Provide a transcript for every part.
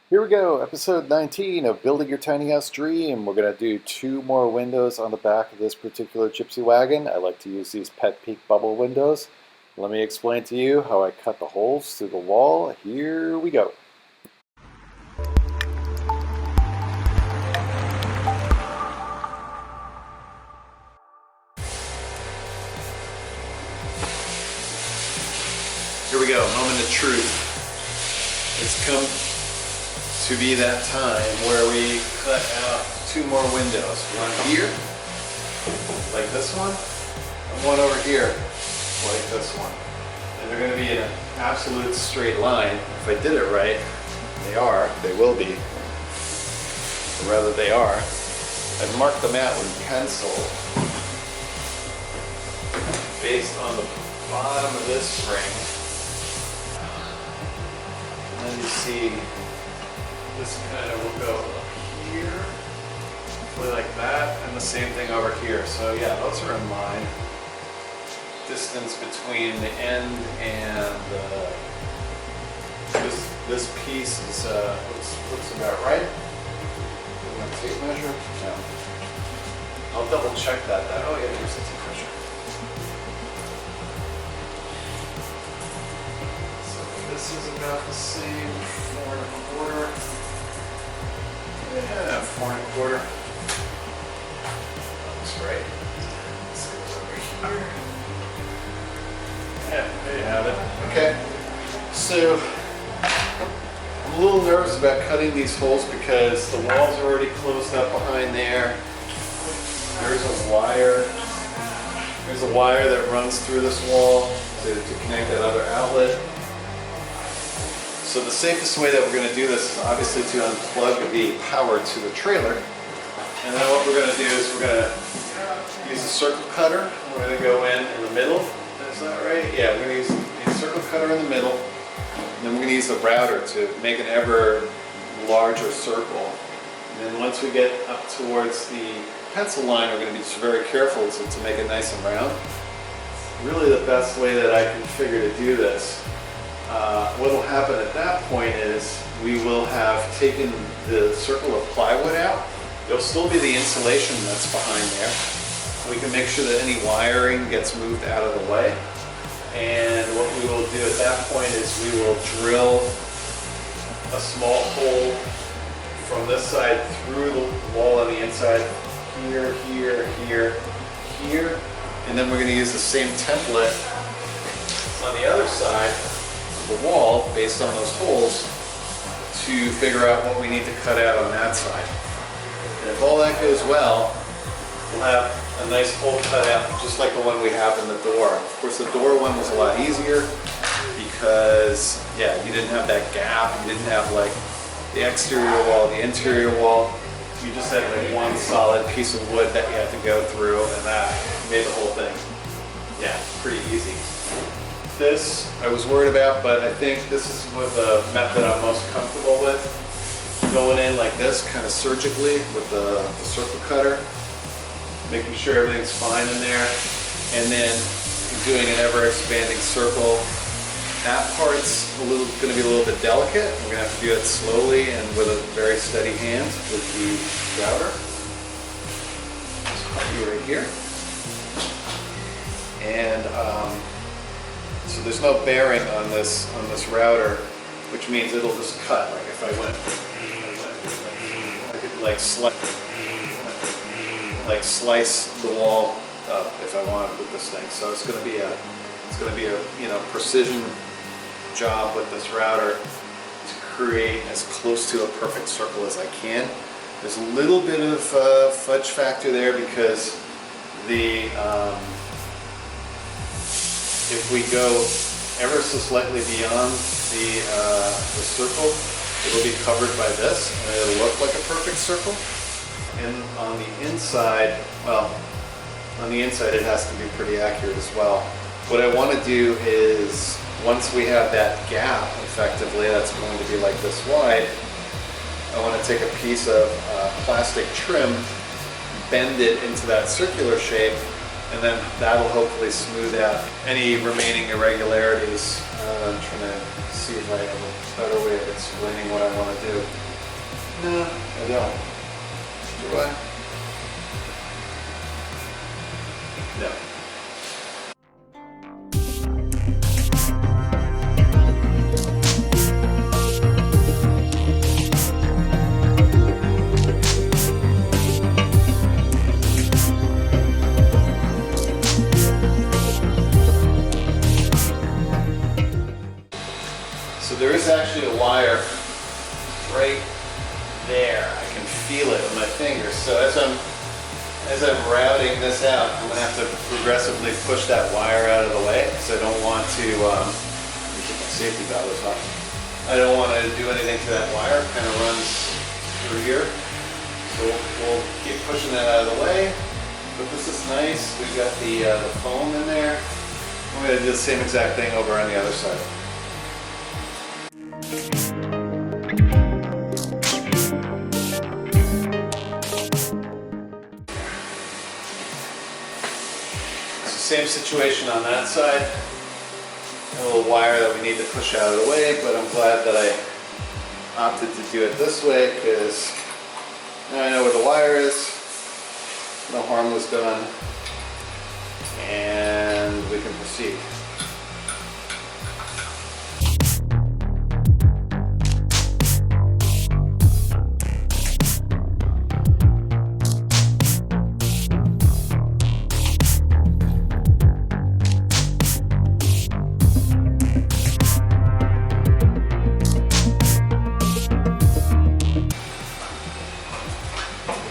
Here we go, episode 19 of Building Your Tiny House Dream. We're going to do 2 more windows on the back of this particular gypsy wagon. I like to use these Pet Peak bubble windows. Let me explain to you how I cut the holes through the wall. Here we go. Here we go, moment of truth. It's come to be that time where we cut out 2 more windows. One here, like this one, and one over here, like this one. And they're going to be in an absolute straight line. If I did it right, they will be, or rather they are. I've marked them out with pencil based on the bottom of this spring. And then you see this kind of will go up here, like that, and the same thing over here. So yeah, those are in line. Distance between the end and this piece is looks about right. You want a tape measure? No. I'll double check that. Oh yeah, here's the tape measure. So this is about the same, 4 1/4. Yeah, 4 1/4. Looks right. This goes over here. Yeah, there you have it. Okay. So I'm a little nervous about cutting these holes because the walls are already closed up behind there. There's a wire. There's a wire that runs through this wall to connect that other outlet. So the safest way that we're going to do this is obviously to unplug the power to the trailer. And then what we're going to do is we're going to use a circle cutter. We're going to go in the middle. Is that right? Yeah, we're going to use a circle cutter in the middle. And then we're going to use the router to make an ever larger circle. And then once we get up towards the pencil line, we're going to be just very careful to make it nice and round. Really the best way that I can figure to do this. What will happen at that point is we will have taken the circle of plywood out. There'll still be the insulation that's behind there. We can make sure that any wiring gets moved out of the way. And what we will do at that point is we will drill a small hole from this side through the wall on the inside, here, here, here, here. And then we're going to use the same template on the other side the wall based on those holes to figure out what we need to cut out on that side. And if all that goes well, we'll have a nice hole cut out just like the one we have in the door. Of course the door one was a lot easier because yeah, you didn't have that gap, you didn't have like the exterior wall, the interior wall. You just had like one solid piece of wood that you had to go through, and that made the whole thing, yeah, pretty easy. This I was worried about, but I think this is what the method I'm most comfortable with. Going in like this, kind of surgically with the circle cutter, making sure everything's fine in there, and then doing an ever expanding circle. That part's going to be a little bit delicate. We're going to have to do it slowly and with a very steady hand with the router. This part right here. And so there's no bearing on this router, which means it'll just cut. Like if I went, I could like slice the wall up if I wanted with this thing. So it's going to be a precision job with this router to create as close to a perfect circle as I can. There's a little bit of fudge factor there because if we go ever so slightly beyond the circle, it'll be covered by this and it'll look like a perfect circle. And on the inside, well, on the inside it has to be pretty accurate as well. What I want to do is, once we have that gap effectively, that's going to be like this wide, I want to take a piece of plastic trim, bend it into that circular shape, And then that'll hopefully smooth out any remaining irregularities. I'm trying to see if I have a better way of explaining what I want to do. No, I don't. Do I? No. So there is actually a wire right there. I can feel it with my fingers. So as I'm routing this out, I'm going to have to progressively push that wire out of the way because I don't want to keep my safety valves off. I don't want to do anything to that wire. It kind of runs through here. So we'll keep pushing that out of the way. But this is nice. We've got the foam in there. I'm going to do the same exact thing over on the other side. Same situation on that side. A little wire that we need to push out of the way, but I'm glad that I opted to do it this way because now I know where the wire is, no harm was done, and we can proceed.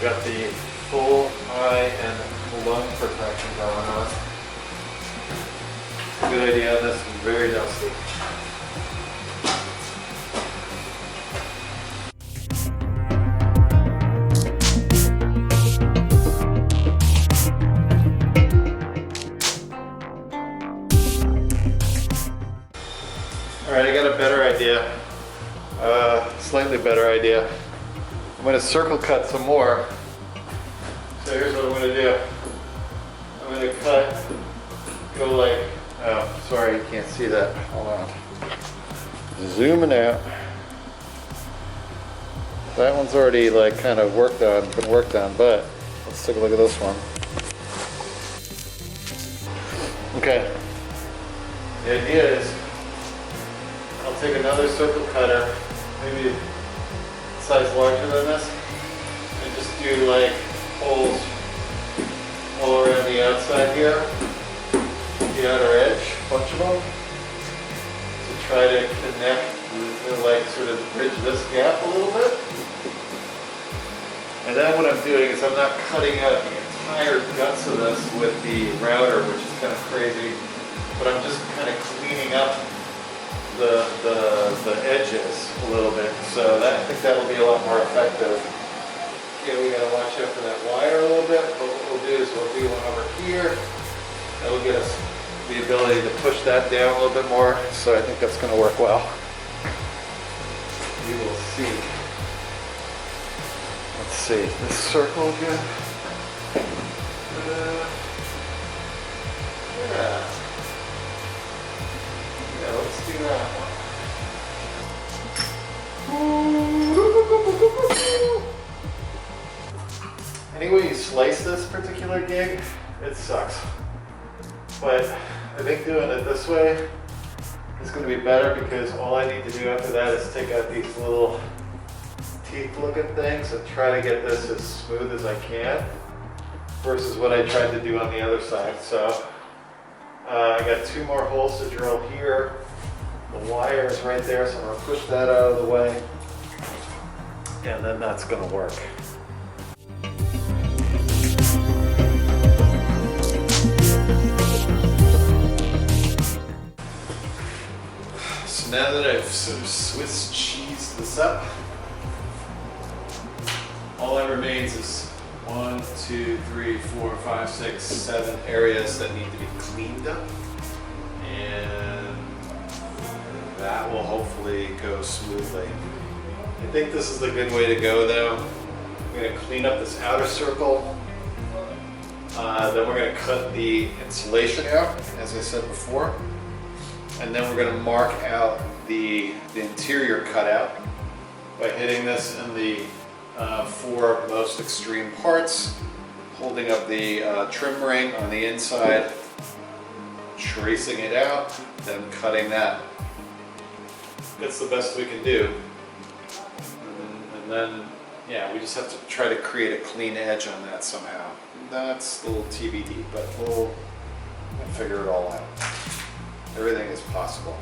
Got the full eye and lung protection going on. Good idea on this, very dusty. Alright, I got a better idea, slightly better idea. I'm going to circle cut some more. So here's what I'm going to do. I'm going to go like, oh, sorry, you can't see that. Hold on. Zooming out. That one's already like kind of been worked on, but let's take a look at this one. Okay. The idea is I'll take another circle cutter, maybe size larger than this, and just do like holes all around the outside here, the outer edge, a bunch of them, to try to connect, like sort of bridge this gap a little bit. And then what I'm doing is I'm not cutting out the entire guts of this with the router, which is kind of crazy, but I'm just kind of cleaning up the edges a little bit, so I think that'll be a lot more effective. Okay, we gotta watch out for that wire a little bit, but what we'll do is we'll do one over here. That'll get us the ability to push that down a little bit more, so I think that's gonna work well. We will see. Let's see, this circle again. Yeah. Let's do that one. Any way you slice this particular gig, it sucks. But I think doing it this way is going to be better because all I need to do after that is take out these little teeth looking things and try to get this as smooth as I can versus what I tried to do on the other side. So I got 2 more holes to drill here. The wire is right there, so I'm going to push that out of the way, and then that's going to work. So now that I've sort of Swiss cheesed this up, all that remains is 1, 2, 3, 4, 5, 6, 7 areas that need to be cleaned up, and that will hopefully go smoothly. I think this is the good way to go though. I'm going to clean up this outer circle Then we're going to cut the insulation out, as I said before. And then we're going to mark out the interior cutout by hitting this in the 4 most extreme parts, holding up the trim ring on the inside, tracing it out, then cutting that. That's the best we can do. And then, yeah, we just have to try to create a clean edge on that somehow. That's a little TBD, but we'll figure it all out. Everything is possible.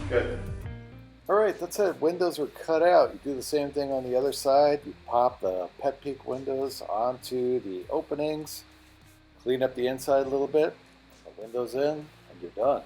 Good. All right, that's it. Windows are cut out. You do the same thing on the other side. You pop the pet peak windows onto the openings, clean up the inside a little bit, the windows in, and you're done.